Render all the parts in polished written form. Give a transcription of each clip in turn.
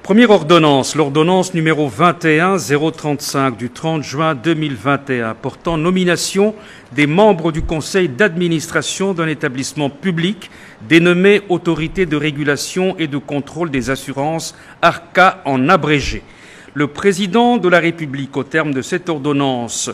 Première ordonnance, l'ordonnance numéro 21-035 du 30 juin 2021 portant nomination des membres du conseil d'administration d'un établissement public dénommé Autorité de régulation et de contrôle des assurances, ARCA en abrégé. Le président de la République, au terme de cette ordonnance,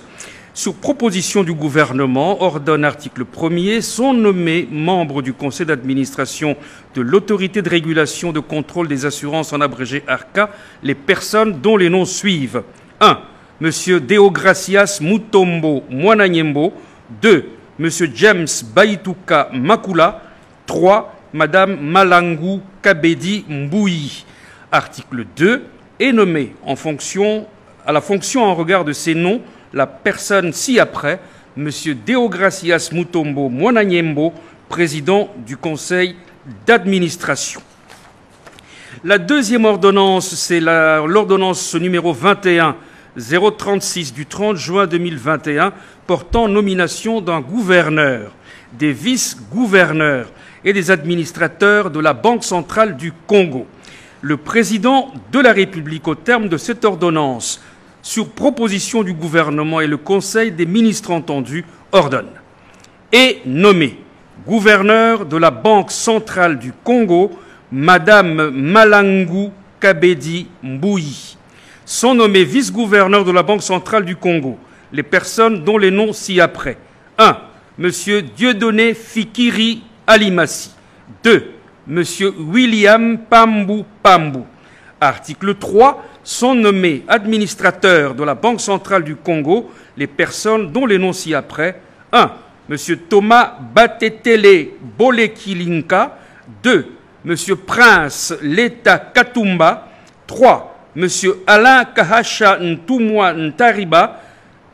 sur proposition du gouvernement, ordonne, article 1er, sont nommés membres du conseil d'administration de l'autorité de régulation de contrôle des assurances en abrégé ARCA les personnes dont les noms suivent. 1. M. Deogracias Mutombo Mwananyembo. 2. M. James Baituka Makula. 3. Mme Malangu Kabedi Mbouyi. Article 2. Est nommé à la fonction en regard de ces noms la personne ci-après, M. Deogracias Mutombo Mwananyembo, président du conseil d'administration. La deuxième ordonnance, c'est l'ordonnance numéro 21-036 du 30 juin 2021 portant nomination d'un gouverneur, des vice-gouverneurs et des administrateurs de la Banque centrale du Congo. Le président de la République, au terme de cette ordonnance, sur proposition du gouvernement et le Conseil des ministres entendus, ordonne et nommé gouverneur de la Banque centrale du Congo, Mme Malangu Kabedi Mbouyi. Sont nommés vice-gouverneurs de la Banque centrale du Congo les personnes dont les noms ci-après. 1. M. Dieudonné Fikiri Alimasi. 2. M. William Pambou Pambou. Article 3. Sont nommés administrateurs de la Banque centrale du Congo les personnes dont les noms ci-après. 1. M. Thomas Batetele Bolekilinka. 2. M. Prince Leta Katumba. 3. M. Alain Kahasha Ntumwa Ntariba.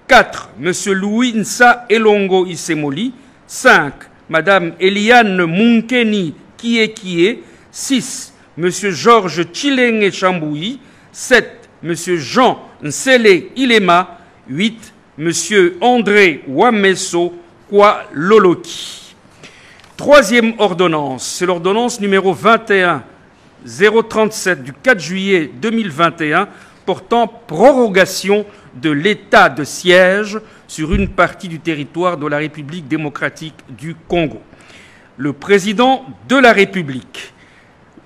4. M. Louis Nsa Elongo Isemoli. 5. Mme Eliane Munkeni Kiekie. 6. M. Georges Chilenge Chambouyi. 7. M. Jean Nsele Ilema. 8. M. André Wameso Kwa Loloki. Troisième ordonnance, c'est l'ordonnance numéro 21-037 du 4 juillet 2021 portant prorogation de l'état de siège sur une partie du territoire de la République démocratique du Congo. Le président de la République,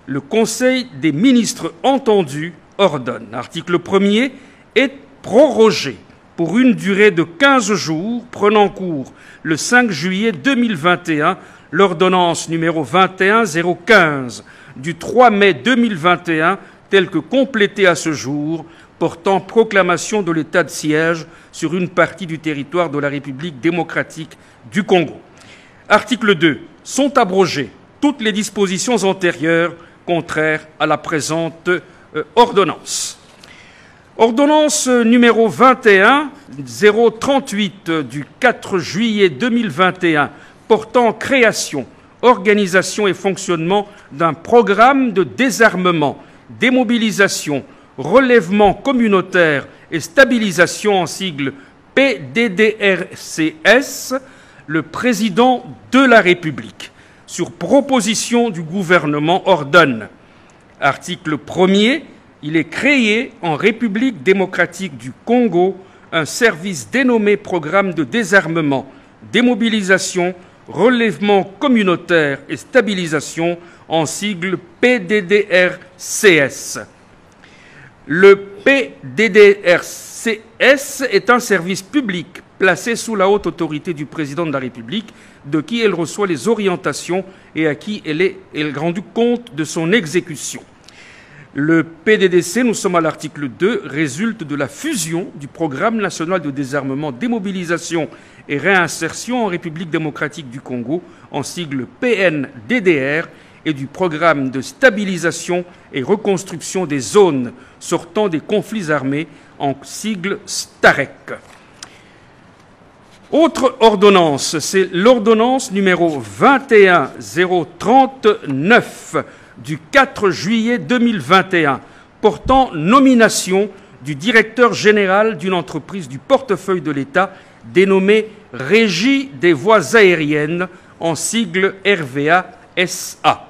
le Conseil des ministres entendus, ordonne. Article 1er est prorogé pour une durée de 15 jours, prenant cours le 5 juillet 2021, l'ordonnance numéro 21-015 du 3 mai 2021, telle que complétée à ce jour, portant proclamation de l'état de siège sur une partie du territoire de la République démocratique du Congo. Article 2. Sont abrogées toutes les dispositions antérieures contraires à la présente ordonnance. Ordonnance numéro 21-038 du 4 juillet 2021 portant création, organisation et fonctionnement d'un programme de désarmement, démobilisation, relèvement communautaire et stabilisation en sigle PDDRCS, le président de la République, sur proposition du gouvernement, ordonne. Article 1er, il est créé en République démocratique du Congo un service dénommé Programme de désarmement, démobilisation, relèvement communautaire et stabilisation en sigle PDDRCS. Le PDDRCS est un service public placé sous la haute autorité du président de la République, de qui elle reçoit les orientations et à qui elle est rendue compte de son exécution. Le PDDC, nous sommes à l'article 2, résulte de la fusion du Programme national de désarmement, démobilisation et réinsertion en République démocratique du Congo, en sigle PNDDR, et du Programme de stabilisation et reconstruction des zones sortant des conflits armés, en sigle STAREC. Autre ordonnance, c'est l'ordonnance numéro 21-039 du 4 juillet 2021, portant nomination du directeur général d'une entreprise du portefeuille de l'État dénommée Régie des voies aériennes, en sigle RVA SA.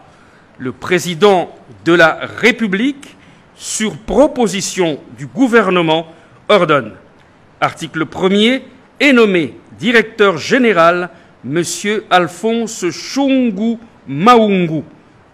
Le président de la République, sur proposition du gouvernement, ordonne. Article 1er, est nommé directeur général M. Alphonse Chungu Maungu.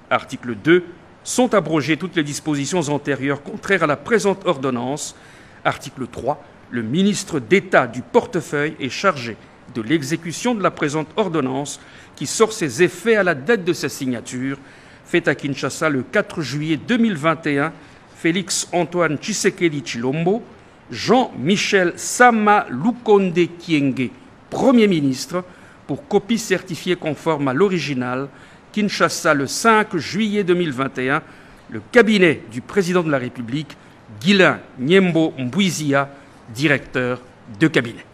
Article 2, sont abrogées toutes les dispositions antérieures contraires à la présente ordonnance. Article 3, le ministre d'État du portefeuille est chargé de l'exécution de la présente ordonnance qui sort ses effets à la date de sa signature, faite à Kinshasa le 4 juillet 2021, Félix Antoine Tshisekedi Tshilombo, Jean-Michel Sama Lukonde Kyenge, Premier ministre, pour copie certifiée conforme à l'original, Kinshasa le 5 juillet 2021, le cabinet du président de la République, Guilain Nyembo Mbouizia, directeur de cabinet.